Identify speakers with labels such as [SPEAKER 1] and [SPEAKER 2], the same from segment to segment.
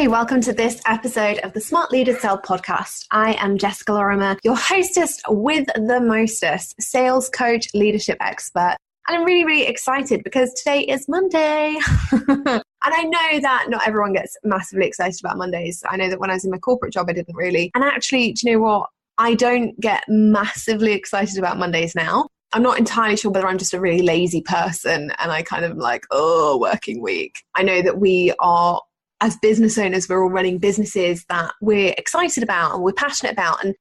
[SPEAKER 1] Hi, welcome to this episode of the Smart Leaders Sell podcast. I am Jessica Lorimer, your hostess with the mostest, sales coach, leadership expert. And I'm really, really excited because today is Monday. And I know that not everyone gets massively excited about Mondays. I know that when I was in my corporate job, I didn't really. And actually, do you know what? I don't get massively excited about Mondays now. I'm not entirely sure whether I'm just a really lazy person and I kind of like, oh, working week. I know that we are, as business owners, we're all running businesses that we're excited about and we're passionate about. And,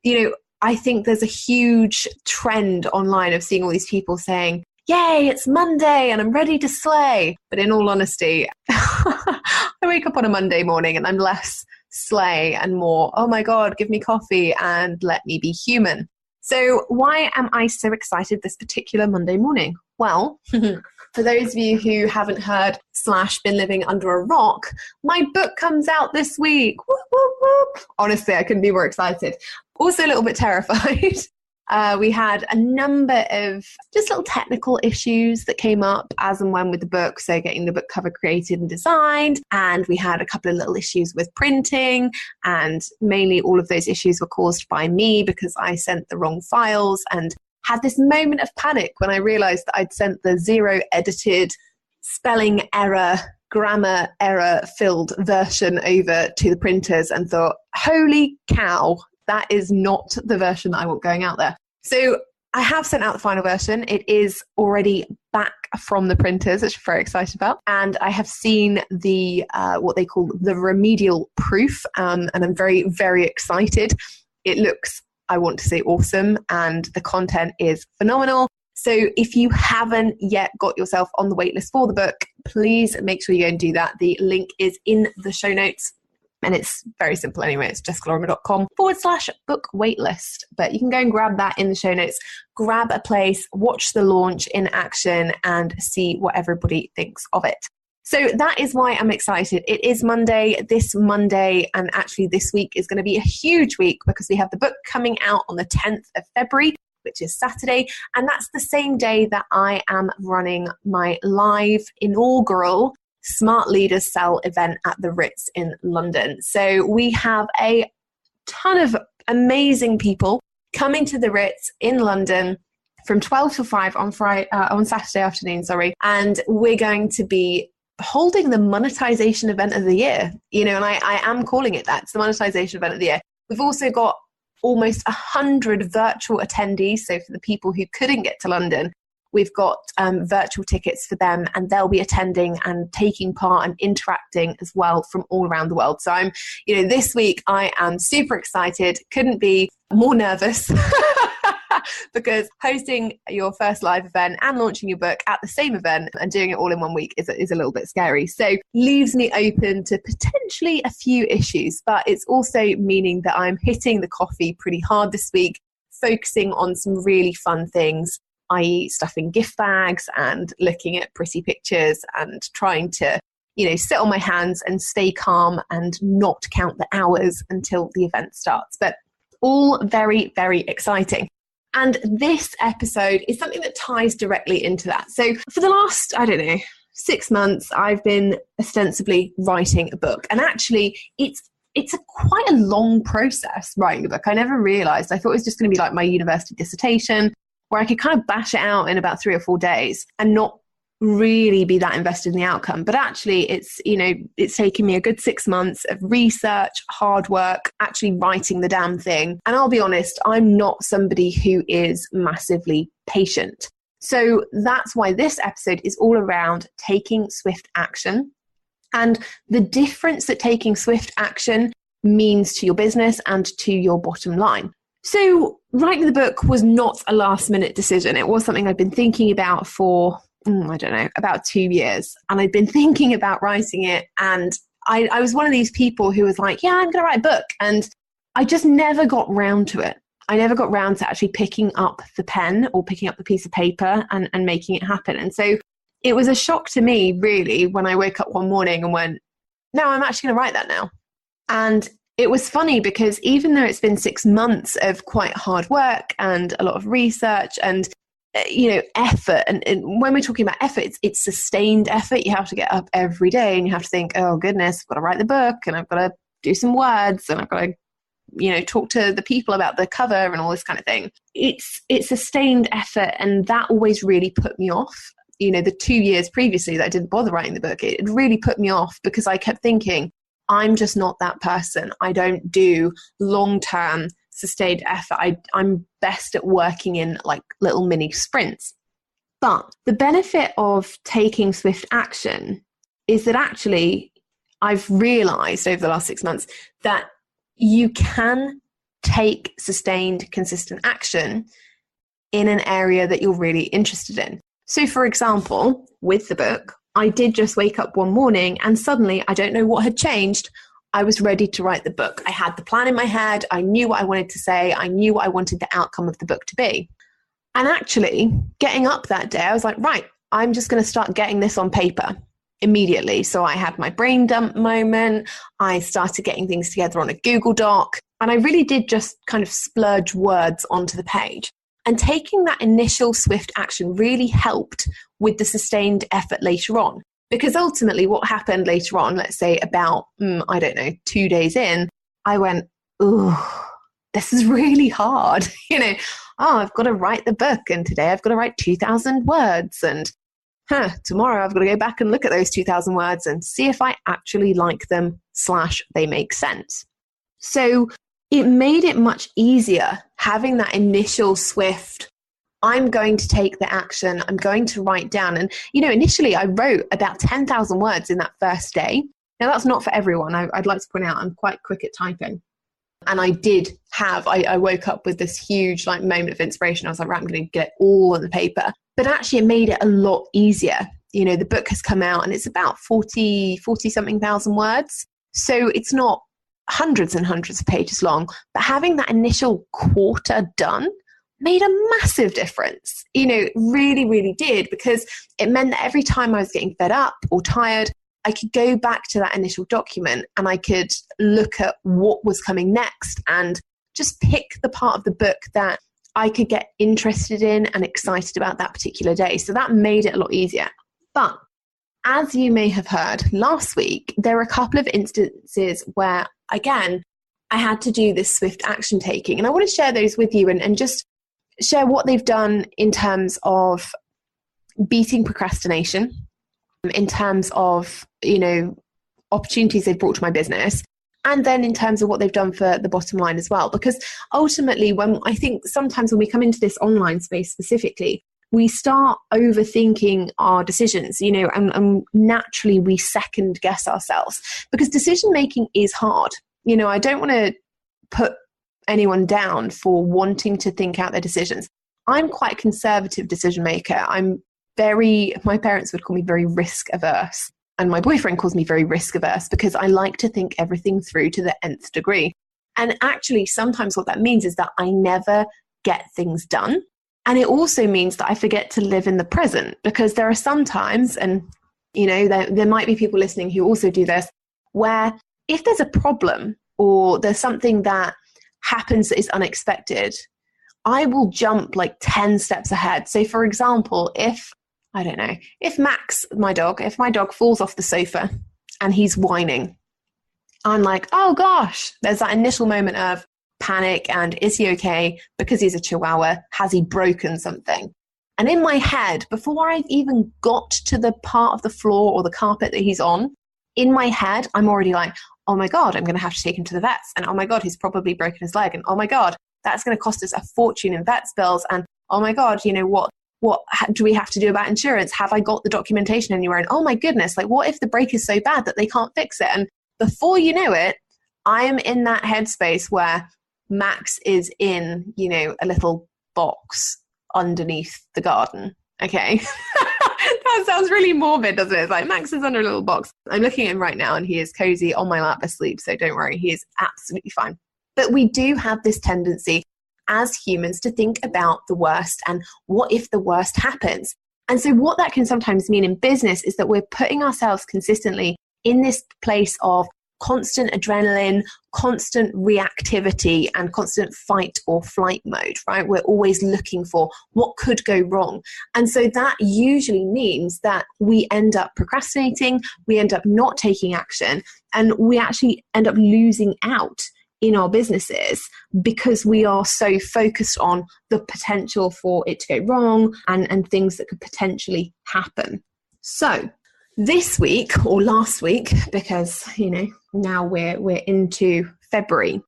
[SPEAKER 1] I think there's a huge trend online of seeing all these people saying, yay, it's Monday and I'm ready to slay. But in all honesty, I wake up on a Monday morning and I'm less slay and more, oh my God, give me coffee and let me be human. So why am I so excited this particular Monday morning? Well, for those of you who haven't heard / been living under a rock, my book comes out this week. Whoop, whoop, whoop. Honestly, I couldn't be more excited. Also a little bit terrified. We had a number of just little technical issues that came up as and when with the book. So getting the book cover created and designed. And we had a couple of little issues with printing. And mainly all of those issues were caused by me because I sent the wrong files and had this moment of panic when I realized that I'd sent the 0 edited spelling error, grammar error filled version over to the printers and thought, holy cow. That is not the version that I want going out there. So I have sent out the final version. It is already back from the printers, which I'm very excited about. And I have seen the what they call the remedial proof. And I'm very, very excited. It looks, I want to say, awesome. And the content is phenomenal. So if you haven't yet got yourself on the waitlist for the book, please make sure you go and do that. The link is in the show notes. And it's very simple anyway. It's jessicalorimer.com/book waitlist. But you can go and grab that in the show notes, grab a place, watch the launch in action and see what everybody thinks of it. So that is why I'm excited. It is Monday, this Monday, and actually this week is going to be a huge week because we have the book coming out on the 10th of February, which is Saturday. And that's the same day that I am running my live inaugural Smart Leaders Sell event at the Ritz in London. So we have a ton of amazing people coming to the Ritz in London from 12 to 5 on Saturday afternoon, and we're going to be holding the monetization event of the year, and I am calling it that. It's the monetization event of the year. We've also got almost 100 virtual attendees. So for the people who couldn't get to London, we've got virtual tickets for them and they'll be attending and taking part and interacting as well from all around the world. So I'm, this week I am super excited, couldn't be more nervous because hosting your first live event and launching your book at the same event and doing it all in 1 week is a little bit scary. So leaves me open to potentially a few issues, but it's also meaning that I'm hitting the coffee pretty hard this week, focusing on some really fun things, i.e. stuffing gift bags and looking at pretty pictures and trying to, sit on my hands and stay calm and not count the hours until the event starts. But all very, very exciting. And this episode is something that ties directly into that. So for the last, 6 months, I've been ostensibly writing a book. And actually, it's quite a long process writing a book. I never realized. I thought it was just going to be like my university dissertation, where I could kind of bash it out in about 3 or 4 days and not really be that invested in the outcome. But actually it's taken me a good 6 months of research, hard work, actually writing the damn thing. And I'll be honest, I'm not somebody who is massively patient. So that's why this episode is all around taking swift action and the difference that taking swift action means to your business and to your bottom line. So writing the book was not a last minute decision. It was something I'd been thinking about for, about 2 years. And I'd been thinking about writing it. And I was one of these people who was like, yeah, I'm going to write a book. And I just never got round to it. I never got round to actually picking up the pen or picking up the piece of paper and making it happen. And so it was a shock to me, really, when I woke up one morning and went, no, I'm actually going to write that now. And it was funny because even though it's been 6 months of quite hard work and a lot of research and effort. And when we're talking about effort, it's sustained effort. You have to get up every day and you have to think, oh goodness, I've got to write the book and I've got to do some words and I've got to, talk to the people about the cover and all this kind of thing. It's sustained effort. And that always really put me off. The 2 years previously that I didn't bother writing the book, it really put me off because I kept thinking, I'm just not that person. I don't do long-term sustained effort. I'm best at working in like little mini sprints. But the benefit of taking swift action is that actually I've realized over the last 6 months that you can take sustained, consistent action in an area that you're really interested in. So for example, with the book, I did just wake up one morning and suddenly, I don't know what had changed, I was ready to write the book. I had the plan in my head. I knew what I wanted to say. I knew what I wanted the outcome of the book to be. And actually, getting up that day, I was like, right, I'm just going to start getting this on paper immediately. So I had my brain dump moment. I started getting things together on a Google Doc. And I really did just kind of splurge words onto the page. And taking that initial swift action really helped with the sustained effort later on. Because ultimately what happened later on, let's say about, 2 days in, I went, oh, this is really hard. I've got to write the book and today I've got to write 2,000 words and tomorrow I've got to go back and look at those 2,000 words and see if I actually like them / they make sense. So it made it much easier having that initial swift, I'm going to take the action, I'm going to write down. And, initially I wrote about 10,000 words in that first day. Now that's not for everyone. I'd like to point out I'm quite quick at typing. And I did I woke up with this huge moment of inspiration. I was like, right, I'm going to get it all on the paper. But actually it made it a lot easier. The book has come out and it's about 40 something thousand words. So it's not hundreds and hundreds of pages long, but having that initial quarter done made a massive difference. Really, really did, because it meant that every time I was getting fed up or tired, I could go back to that initial document and I could look at what was coming next and just pick the part of the book that I could get interested in and excited about that particular day. So that made it a lot easier. But as you may have heard last week, there were a couple of instances where, again, I had to do this swift action taking. And I want to share those with you and just share what they've done in terms of beating procrastination, in terms of, opportunities they've brought to my business, and then in terms of what they've done for the bottom line as well. Because ultimately, I think sometimes when we come into this online space specifically, we start overthinking our decisions, and naturally we second guess ourselves because decision making is hard. I don't want to put anyone down for wanting to think out their decisions. I'm quite a conservative decision maker. My parents would call me very risk averse. And my boyfriend calls me very risk averse because I like to think everything through to the nth degree. And actually, sometimes what that means is that I never get things done. And it also means that I forget to live in the present, because there are some times, and there might be people listening who also do this, where if there's a problem or there's something that happens that is unexpected, I will jump 10 steps ahead. So for example, if Max, my dog falls off the sofa and he's whining, I'm like, oh gosh, there's that initial moment of panic and is he okay? Because he's a Chihuahua, has he broken something? And in my head, before I've even got to the part of the floor or the carpet that he's on, in my head, I'm already like, oh my God, I'm going to have to take him to the vets. And oh my God, he's probably broken his leg. And oh my God, that's going to cost us a fortune in vets bills. And oh my God, what do we have to do about insurance? Have I got the documentation anywhere? And oh my goodness, what if the break is so bad that they can't fix it? And before you know it, I am in that headspace where Max is in, a little box underneath the garden. Okay. That sounds really morbid, doesn't it? It's like Max is under a little box. I'm looking at him right now and he is cozy on my lap asleep. So don't worry, he is absolutely fine. But we do have this tendency as humans to think about the worst and what if the worst happens? And so what that can sometimes mean in business is that we're putting ourselves consistently in this place of constant adrenaline, constant reactivity, and constant fight or flight mode, right? We're always looking for what could go wrong. And so that usually means that we end up procrastinating, we end up not taking action, and we actually end up losing out in our businesses because we are so focused on the potential for it to go wrong and things that could potentially happen. So this week or last week, because, now we're into February.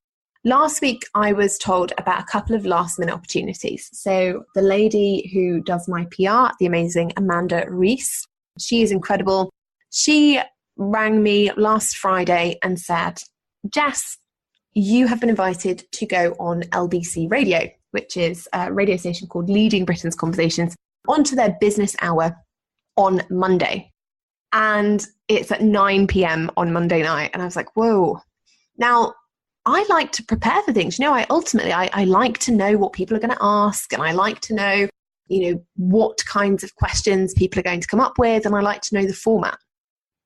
[SPEAKER 1] Last week, I was told about a couple of last minute opportunities. So the lady who does my PR, the amazing Amanda Reese, she is incredible. She rang me last Friday and said, Jess, you have been invited to go on LBC Radio, which is a radio station called Leading Britain's Conversations, onto their business hour on Monday. And it's at 9 p.m. on Monday night. And I was like, whoa. Now, I like to prepare for things. I like to know what people are going to ask. And I like to know, what kinds of questions people are going to come up with. And I like to know the format.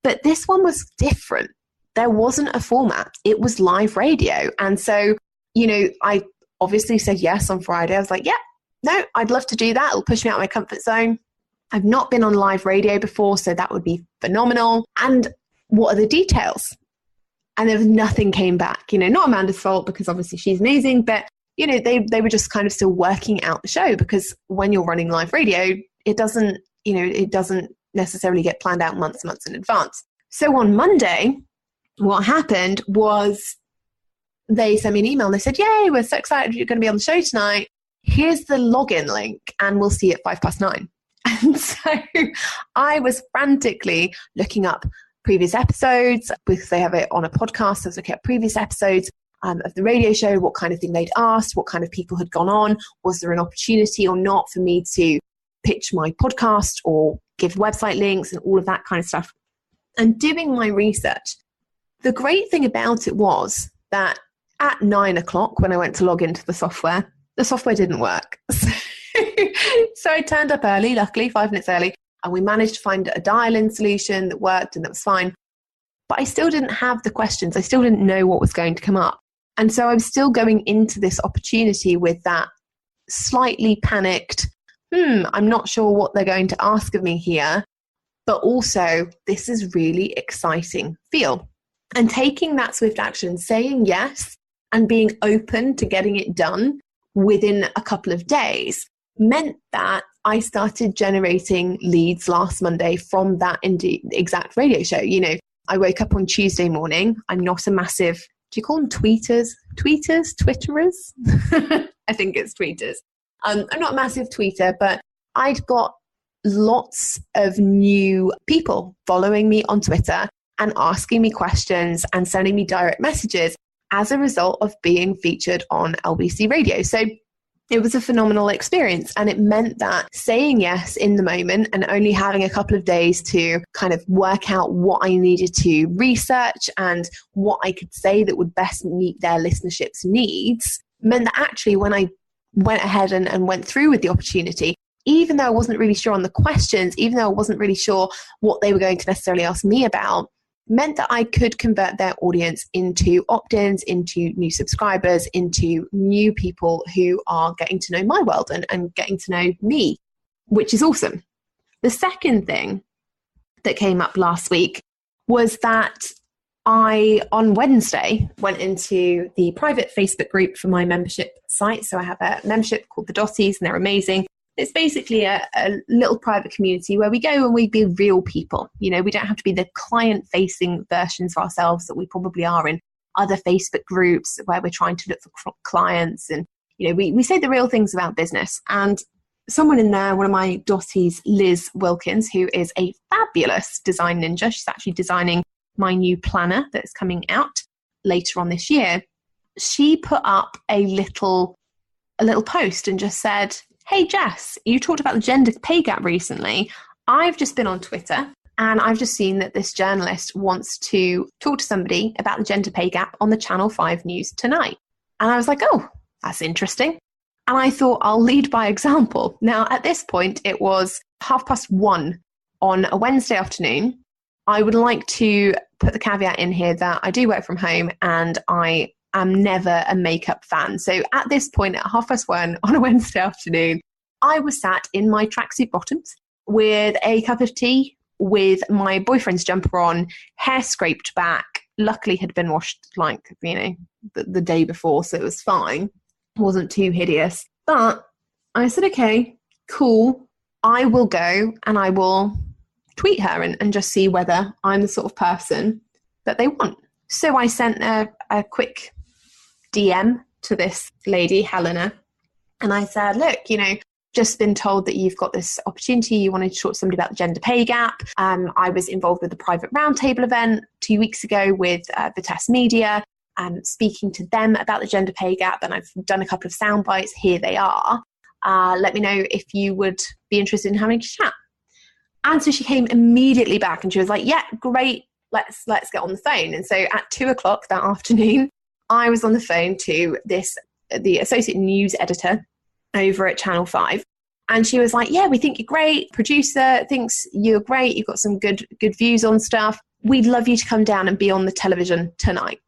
[SPEAKER 1] But this one was different. There wasn't a format. It was live radio. And so, I obviously said yes on Friday. I was like, yeah, no, I'd love to do that. It'll push me out of my comfort zone. I've not been on live radio before, so that would be phenomenal. And what are the details? And there was nothing came back. Not Amanda's fault because obviously she's amazing, but they were just kind of still working out the show, because when you're running live radio, it doesn't necessarily get planned out months in advance. So on Monday, what happened was they sent me an email and they said, yay, we're so excited you're going to be on the show tonight. Here's the login link and we'll see you at 9:05. And so I was frantically looking up previous episodes because they have it on a podcast. So I was looking at previous episodes of the radio show, what kind of thing they'd asked, what kind of people had gone on, was there an opportunity or not for me to pitch my podcast or give website links and all of that kind of stuff. And doing my research, the great thing about it was that at 9 o'clock when I went to log into the software didn't work. So I turned up early, luckily 5 minutes early, and we managed to find a dial-in solution that worked and that was fine. But I still didn't have the questions. I still didn't know what was going to come up. And so I'm still going into this opportunity with that slightly panicked, I'm not sure what they're going to ask of me here, but also this is really exciting feel. And taking that swift action, saying yes, and being open to getting it done within a couple of days meant that I started generating leads last Monday from that exact radio show. I woke up on Tuesday morning. I'm not a massive, do you call them tweeters? Twitterers? I think it's tweeters. I'm not a massive tweeter, but I'd got lots of new people following me on Twitter and asking me questions and sending me direct messages as a result of being featured on LBC Radio. So it was a phenomenal experience, and it meant that saying yes in the moment and only having a couple of days to kind of work out what I needed to research and what I could say that would best meet their listenership's needs meant that actually when I went ahead and went through with the opportunity, even though I wasn't really sure on the questions, even though I wasn't really sure what they were going to necessarily ask me about, meant that I could convert their audience into opt-ins, into new subscribers, into new people who are getting to know my world and getting to know me, which is awesome. The second thing that came up last week was that I, on Wednesday, went into the private Facebook group for my membership site. So I have a membership called The Dotties, and they're amazing. It's basically a little private community where we go and we be real people. We don't have to be the client-facing versions of ourselves that we probably are in other Facebook groups where we're trying to look for clients. And, we say the real things about business. And someone in there, one of my Dotties, Liz Wilkins, who is a fabulous design ninja. She's actually designing my new planner that's coming out later on this year. She put up a little post and just said, hey, Jess, you talked about the gender pay gap recently. I've just been on Twitter and I've just seen that this journalist wants to talk to somebody about the gender pay gap on the Channel 5 news tonight. And I was like, oh, that's interesting. And I thought I'll lead by example. Now, at this point, it was 1:30 on a Wednesday afternoon. I would like to put the caveat in here that I do work from home and I am never a makeup fan. So at this point at 1:30 on a Wednesday afternoon, I was sat in my tracksuit bottoms with a cup of tea, with my boyfriend's jumper on, hair scraped back, luckily had been washed the day before, so it was fine. It wasn't too hideous. But I said, okay, cool. I will go and I will tweet her and just see whether I'm the sort of person that they want. So I sent a quick DM to this lady, Helena, and I said, look, just been told that you've got this opportunity. You wanted to talk to somebody about the gender pay gap. I was involved with the private roundtable event 2 weeks ago with Vitesse Media, speaking to them about the gender pay gap. And I've done a couple of sound bites. Here they are. Let me know if you would be interested in having a chat. And so she came immediately back and she was like, yeah, great. Let's get on the phone. And so at 2:00 that afternoon, I was on the phone to the associate news editor over at Channel 5. And she was like, yeah, we think you're great. Producer thinks you're great. You've got some good views on stuff. We'd love you to come down and be on the television tonight.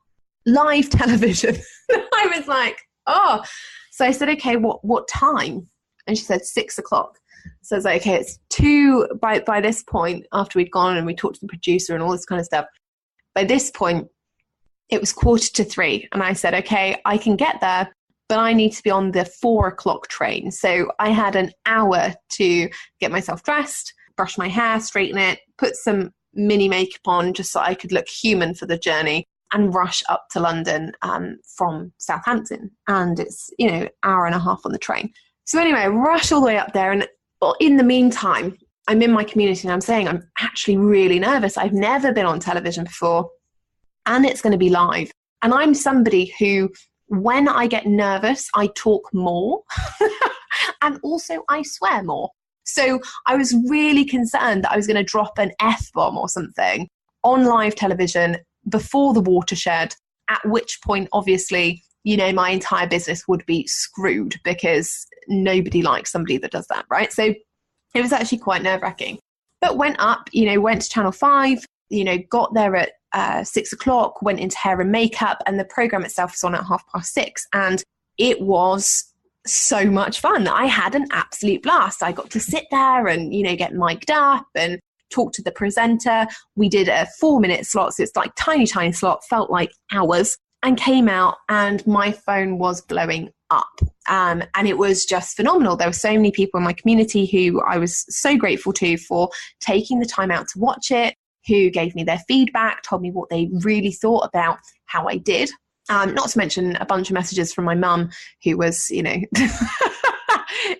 [SPEAKER 1] Live television. I was like, oh. So I said, okay, what time? And she said 6:00. So I was like, okay, it's 2 by this point, after we'd gone and we talked to the producer and all this kind of stuff. By this point, it was 2:45. And I said, okay, I can get there, but I need to be on the 4:00 train. So I had an hour to get myself dressed, brush my hair, straighten it, put some mini makeup on just so I could look human for the journey, and rush up to London from Southampton. And it's, hour and a half on the train. So anyway, I rush all the way up there. And in the meantime, I'm in my community and I'm saying I'm actually really nervous. I've never been on television before and it's going to be live. And I'm somebody who, when I get nervous, I talk more and also I swear more. So I was really concerned that I was going to drop an F-bomb or something on live television before the watershed, at which point, obviously, my entire business would be screwed because nobody likes somebody that does that, right? So it was actually quite nerve-wracking. But went up, went to Channel 5, got there at 6:00, went into hair and makeup, and the program itself was on at 6:30. And it was so much fun. I had an absolute blast. I got to sit there and, get mic'd up and talk to the presenter. We did a 4-minute slot, so it's like tiny slot, felt like hours, and came out and my phone was blowing up. And it was just phenomenal. There were so many people in my community who I was so grateful to for taking the time out to watch it, who gave me their feedback, told me what they really thought about how I did. Not to mention a bunch of messages from my mum, who was,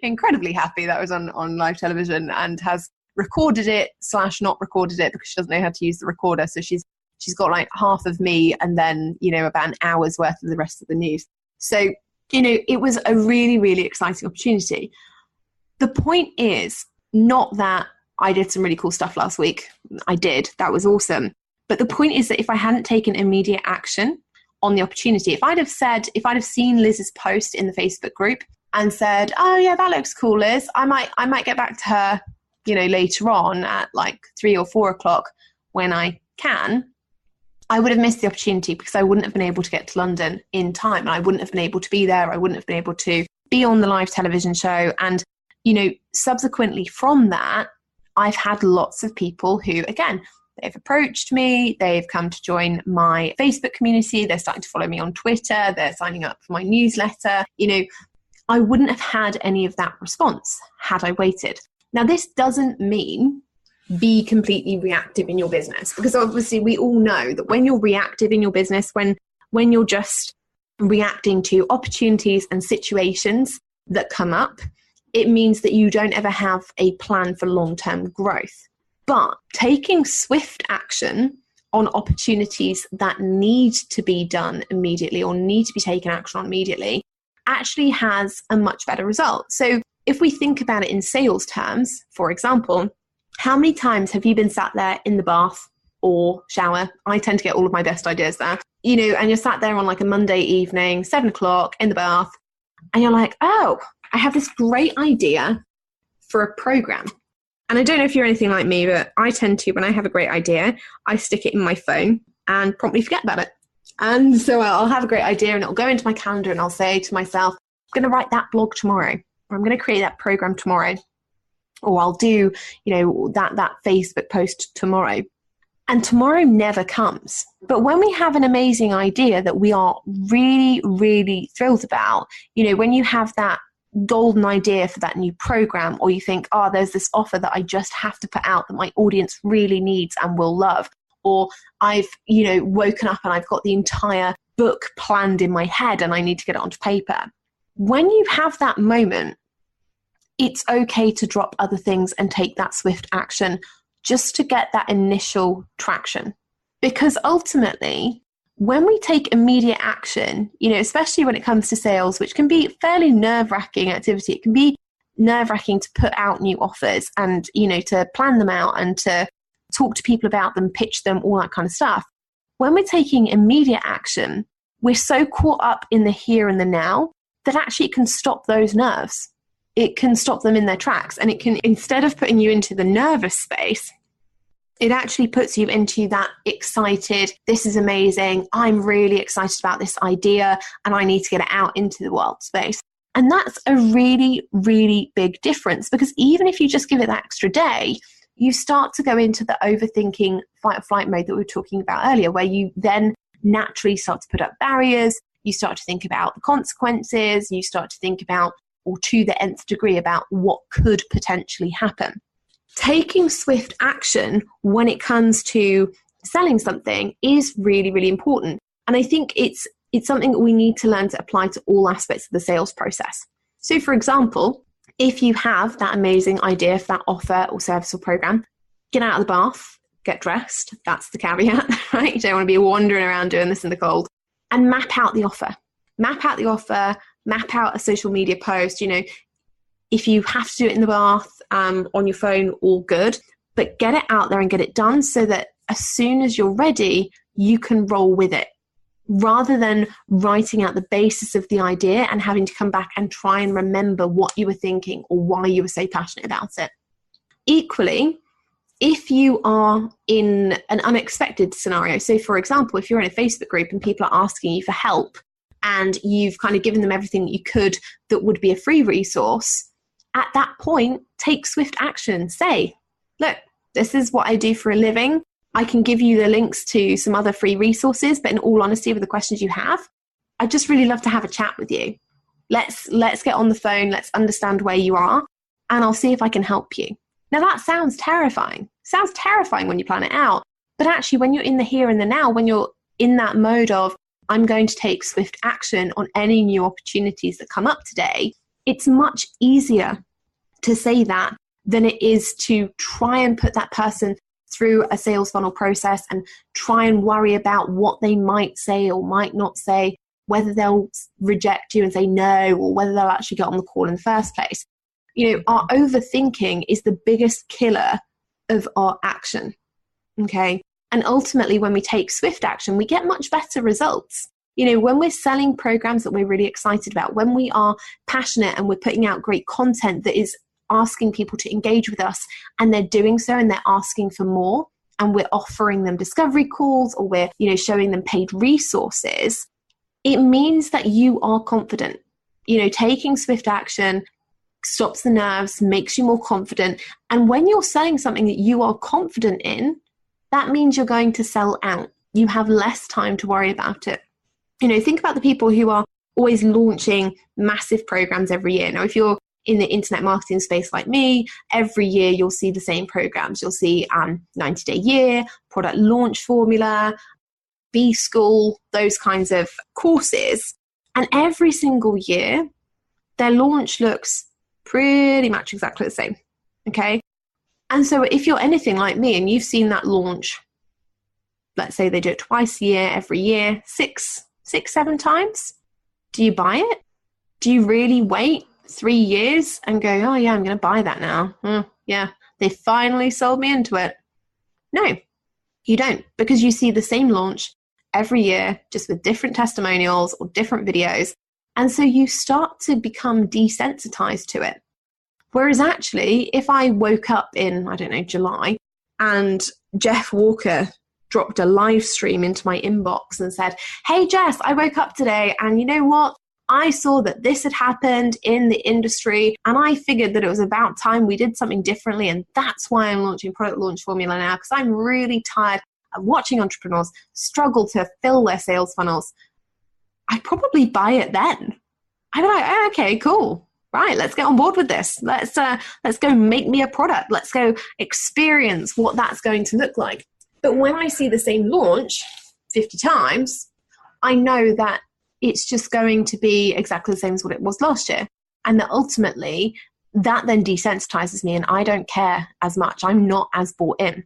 [SPEAKER 1] incredibly happy that I was on live television and has recorded it / not recorded it because she doesn't know how to use the recorder. So she's got like half of me and then, about an hour's worth of the rest of the news. So, it was a really, really exciting opportunity. The point is not that I did some really cool stuff last week. I did. That was awesome. But the point is that if I hadn't taken immediate action on the opportunity, if I'd have seen Liz's post in the Facebook group and said, oh yeah, that looks cool, Liz, I might get back to her, later on at like 3 or 4 o'clock when I can, I would have missed the opportunity because I wouldn't have been able to get to London in time. And I wouldn't have been able to be there. I wouldn't have been able to be on the live television show. And, subsequently from that, I've had lots of people who, again, they've approached me, they've come to join my Facebook community, they're starting to follow me on Twitter, they're signing up for my newsletter. I wouldn't have had any of that response had I waited. Now, this doesn't mean be completely reactive in your business, because obviously we all know that when you're reactive in your business, when you're just reacting to opportunities and situations that come up, it means that you don't ever have a plan for long-term growth. But taking swift action on opportunities that need to be done immediately or need to be taken action on immediately actually has a much better result. So if we think about it in sales terms, for example, how many times have you been sat there in the bath or shower? I tend to get all of my best ideas there, and you're sat there on like a Monday evening, 7 o'clock in the bath, and you're like, oh, I have this great idea for a program. And I don't know if you're anything like me, but I tend to, when I have a great idea, I stick it in my phone and promptly forget about it. And so I'll have a great idea and it'll go into my calendar and I'll say to myself, I'm going to write that blog tomorrow, or I'm going to create that program tomorrow, or I'll do, that Facebook post tomorrow. And tomorrow never comes. But when we have an amazing idea that we are really, really thrilled about, when you have that golden idea for that new program, or you think, there's this offer that I just have to put out that my audience really needs and will love, or I've, woken up and I've got the entire book planned in my head and I need to get it onto paper. When you have that moment, it's okay to drop other things and take that swift action just to get that initial traction. Because ultimately, when we take immediate action, especially when it comes to sales, which can be fairly nerve-wracking activity, it can be nerve-wracking to put out new offers and, to plan them out and to talk to people about them, pitch them, all that kind of stuff. When we're taking immediate action, we're so caught up in the here and the now that actually it can stop those nerves. It can stop them in their tracks. And it can, instead of putting you into the nervous space, it actually puts you into that excited, this is amazing, I'm really excited about this idea and I need to get it out into the world space. And that's a really, really big difference, because even if you just give it that extra day, you start to go into the overthinking fight or flight mode that we were talking about earlier, where you then naturally start to put up barriers, you start to think about the consequences, you start to think about, or to the nth degree, about what could potentially happen. Taking swift action when it comes to selling something is really, really important. And I think it's something that we need to learn to apply to all aspects of the sales process. So for example, if you have that amazing idea for that offer or service or program, get out of the bath, get dressed. That's the caveat, right? You don't want to be wandering around doing this in the cold. And map out the offer. Map out the offer, map out a social media post. If you have to do it in the bath, on your phone, all good, but get it out there and get it done so that as soon as you're ready, you can roll with it, rather than writing out the basis of the idea and having to come back and try and remember what you were thinking or why you were so passionate about it. Equally, if you are in an unexpected scenario, so for example, if you're in a Facebook group and people are asking you for help and you've kind of given them everything that you could that would be a free resource, at that point, take swift action. Say, look, this is what I do for a living. I can give you the links to some other free resources, but in all honesty, with the questions you have, I'd just really love to have a chat with you. Let's get on the phone. Let's understand where you are, and I'll see if I can help you. Now that sounds terrifying. Sounds terrifying when you plan it out, but actually when you're in the here and the now, when you're in that mode of, I'm going to take swift action on any new opportunities that come up today, it's much easier to say that than it is to try and put that person through a sales funnel process and try and worry about what they might say or might not say, whether they'll reject you and say no, or whether they'll actually get on the call in the first place. Our overthinking is the biggest killer of our action. Okay. And ultimately, when we take swift action, we get much better results. When we're selling programs that we're really excited about, when we are passionate and we're putting out great content that is asking people to engage with us, and they're doing so and they're asking for more, and we're offering them discovery calls, or we're, showing them paid resources, it means that you are confident. Taking swift action stops the nerves, makes you more confident. And when you're selling something that you are confident in, that means you're going to sell out. You have less time to worry about it. Think about the people who are always launching massive programs every year. Now, if you're in the internet marketing space like me, every year you'll see the same programs. You'll see 90-day year, product launch formula, B-School, those kinds of courses. And every single year, their launch looks pretty much exactly the same. Okay. And so if you're anything like me and you've seen that launch, let's say they do it twice a year, every year, 6-7 times, do you buy it? Do you really wait 3 years and go, oh yeah, I'm going to buy that now? Yeah, they finally sold me into it. No, you don't, because you see the same launch every year, just with different testimonials or different videos. And so you start to become desensitized to it. Whereas actually, if I woke up in, I don't know, July, and Jeff Walker dropped a live stream into my inbox and said, hey, Jess, I woke up today and you know what? I saw that this had happened in the industry and I figured that it was about time we did something differently, and that's why I'm launching Product Launch Formula now, because I'm really tired of watching entrepreneurs struggle to fill their sales funnels. I'd probably buy it then. I'd be like, oh, okay, cool. Right, let's get on board with this. Let's go make me a product. Let's go experience what that's going to look like. But when I see the same launch 50 times, I know that it's just going to be exactly the same as what it was last year. And that ultimately, that then desensitizes me and I don't care as much. I'm not as bought in.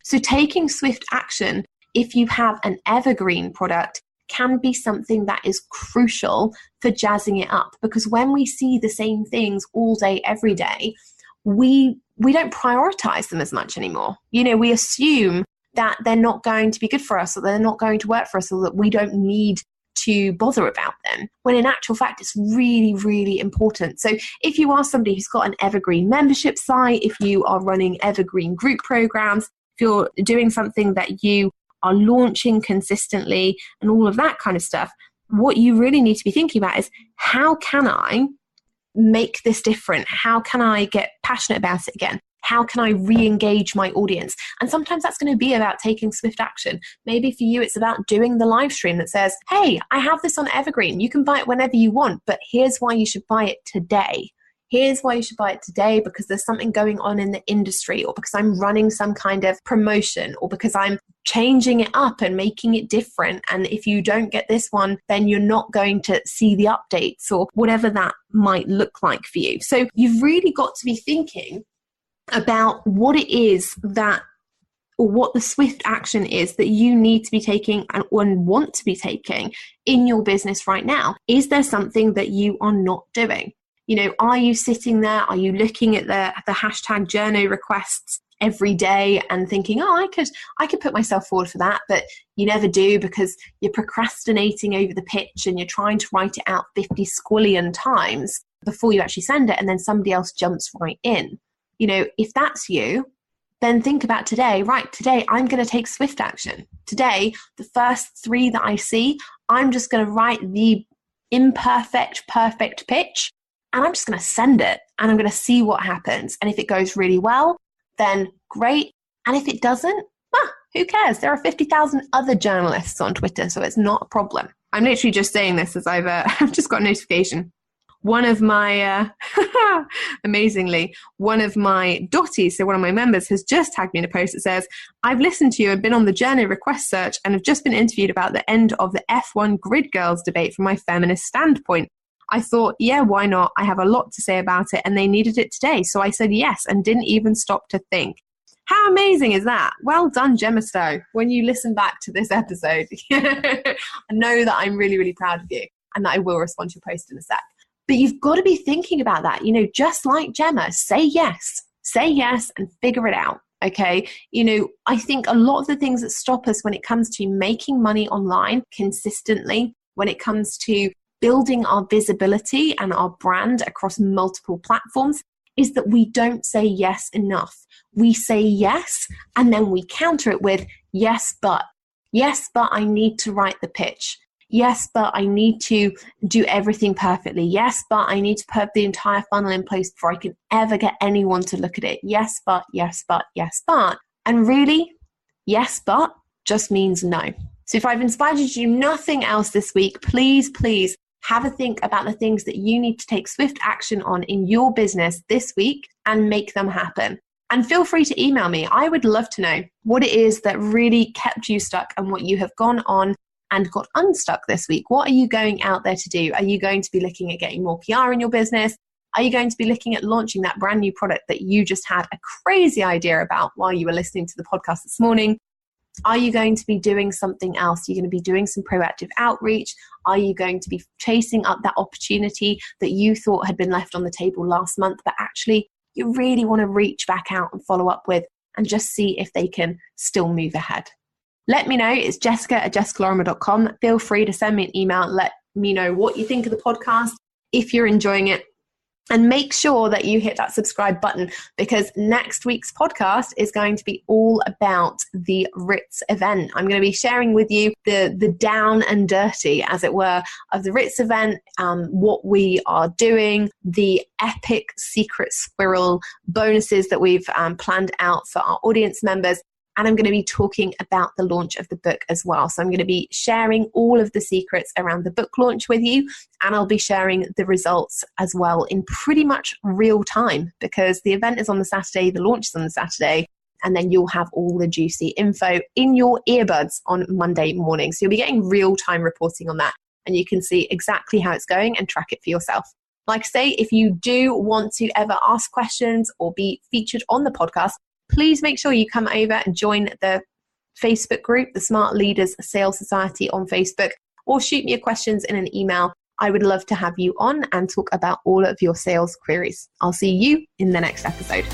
[SPEAKER 1] So taking swift action, if you have an evergreen product, can be something that is crucial for jazzing it up. Because when we see the same things all day, every day, we don't prioritize them as much anymore. We assume that they're not going to be good for us, or they're not going to work for us, or that we don't need to bother about them, when in actual fact it's really, really important. So if you are somebody who's got an evergreen membership site, if you are running evergreen group programs, if you're doing something that you are launching consistently and all of that kind of stuff, what you really need to be thinking about is, how can I make this different? How can I get passionate about it again? How can I re-engage my audience? And sometimes that's going to be about taking swift action. Maybe for you, it's about doing the live stream that says, hey, I have this on Evergreen. You can buy it whenever you want, but here's why you should buy it today. Here's why you should buy it today, because there's something going on in the industry, or because I'm running some kind of promotion, or because I'm changing it up and making it different. And if you don't get this one, then you're not going to see the updates, or whatever that might look like for you. So you've really got to be thinking about what it is that, or what the swift action is that you need to be taking and want to be taking in your business right now. Is there something that you are not doing? Are you sitting there? Are you looking at the hashtag journo requests every day and thinking, oh, I could put myself forward for that, but you never do because you're procrastinating over the pitch and you're trying to write it out 50 squillion times before you actually send it, and then somebody else jumps right in. If that's you, then think about today. Right, today I'm going to take swift action. Today, the first 3 that I see, I'm just going to write the imperfect, perfect pitch, and I'm just going to send it, and I'm going to see what happens. And if it goes really well, then great. And if it doesn't, who cares? There are 50,000 other journalists on Twitter, so it's not a problem. I'm literally just saying this as I've just got a notification. One of my, amazingly, one of my dotties, so one of my members, has just tagged me in a post that says, I've listened to you and been on the journo request search and have just been interviewed about the end of the F1 grid girls debate from my feminist standpoint. I thought, yeah, why not? I have a lot to say about it and they needed it today. So I said yes and didn't even stop to think. How amazing is that? Well done, Gemma Stowe. When you listen back to this episode, I know that I'm really, really proud of you and that I will respond to your post in a sec. But you've got to be thinking about that, just like Gemma, say yes and figure it out. Okay. I think a lot of the things that stop us when it comes to making money online consistently, when it comes to building our visibility and our brand across multiple platforms, is that we don't say yes enough. We say yes, and then we counter it with yes, but I need to write the pitch. Yes, but I need to do everything perfectly. Yes, but I need to put the entire funnel in place before I can ever get anyone to look at it. Yes, but. And really, yes, but just means no. So if I've inspired you to do nothing else this week, please have a think about the things that you need to take swift action on in your business this week and make them happen. And feel free to email me. I would love to know what it is that really kept you stuck and what you have gone on and got unstuck this week. What are you going out there to do? Are you going to be looking at getting more PR in your business? Are you going to be looking at launching that brand new product that you just had a crazy idea about while you were listening to the podcast this morning? Are you going to be doing something else? Are you going to be doing some proactive outreach? Are you going to be chasing up that opportunity that you thought had been left on the table last month, but actually you really want to reach back out and follow up with and just see if they can still move ahead? Let me know. It's jessica@jessicalorimer.com. Feel free to send me an email. Let me know what you think of the podcast. If you're enjoying it, And make sure that you hit that subscribe button, because next week's podcast is going to be all about the Ritz event. I'm going to be sharing with you the down and dirty, as it were, of the Ritz event, what we are doing, the epic secret squirrel bonuses that we've planned out for our audience members. And I'm going to be talking about the launch of the book as well. So I'm going to be sharing all of the secrets around the book launch with you. And I'll be sharing the results as well in pretty much real time, because the event is on the Saturday, the launch is on the Saturday, and then you'll have all the juicy info in your earbuds on Monday morning. So you'll be getting real-time reporting on that, and you can see exactly how it's going and track it for yourself. Like I say, if you do want to ever ask questions or be featured on the podcast, please make sure you come over and join the Facebook group, the Smart Leaders Sales Society on Facebook, or shoot me your questions in an email. I would love to have you on and talk about all of your sales queries. I'll see you in the next episode.